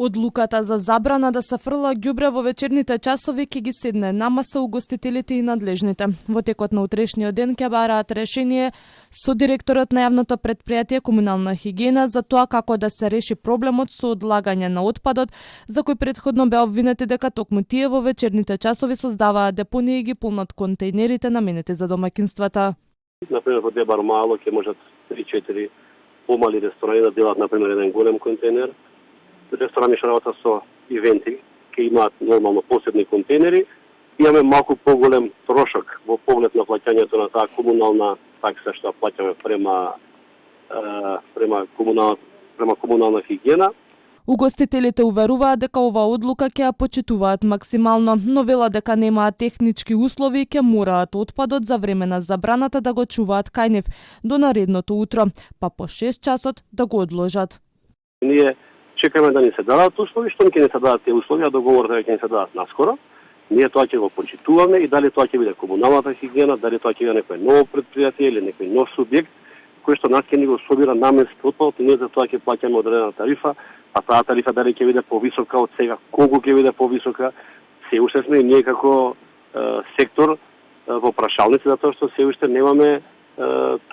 Одлуката за забрана да се фрла ѓубре во вечерните часови ќе ги седне на маса угостителите и надлежните. Во текот на утрешниот ден ќе бараат решение со директорот на јавното претпријатие Комунална хигиена за тоа како да се реши проблемот со одлагање на отпадот, за кој претходно беа обвинети дека токму тие во вечерните часови создаваат депонии и ги полнат контејнерите наменети за домаќинствата. Например, во Дебар мало ќе можат 3-4 помали ресторани да делат, например, еден голем контейнер. Ресторани што работат со ивенти, ќе имаат нормално посебни контейнери. Имаме малку поголем трошок во поглед на плаќањето на таа комунална такса што плаќаме према комунална хигиена. Угостителите уверуваат дека оваа одлука ќе ја почитуваат максимално, но велат дека немаат технички услови и ќе мораат отпадот за време на забраната да го чуваат кај нив до наредното утро, па по 6 часот да го одложат. Ние чекаме да ни се дадат услови, што ќе ни се дадат тие услови, а договорот ќе ни се дадат наскоро. Ние тоа ќе го почитуваме и дали тоа ќе биде комуналната хигиена, дали тоа ќе биде некој ново претпријатие или некој нов субјект кој што нас ќе ни го собира наменски отпадот и ние за тоа ќе плаќаме одредена тарифа, а таа тарифа дали ќе биде повисока од сега, колку ќе биде повисока, се уште сме и ние како сектор во прашалници, затоа што се уште немаме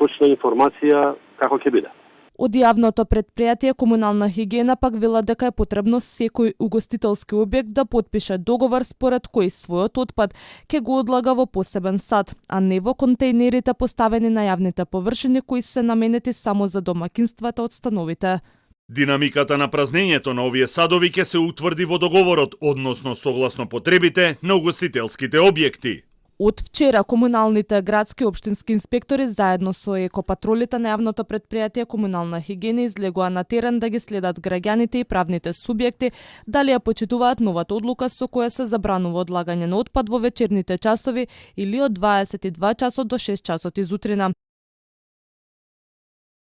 точна информација како ќе биде. Од јавното претпријатие Комунална хигиена пак велат дека е потребно секој угостителски објект да потпише договор според кој својот отпад ќе го одлага во посебен сад, а не во контејнерите поставени на јавните површини кои се наменети само за домаќинствата од становите. Динамиката на празнењето на овие садови ќе се утврди во договорот, односно согласно потребите на угостителските објекти. Од вчера комуналните градски и општински инспектори заедно со екопатролите на јавното претпријатие Комунална хигиена излегоа на терен да ги следат граѓаните и правните субјекти дали ја почитуваат новата одлука со која се забранува одлагање на отпад во вечерните часови или од 22 часот до 6 часот изутрина.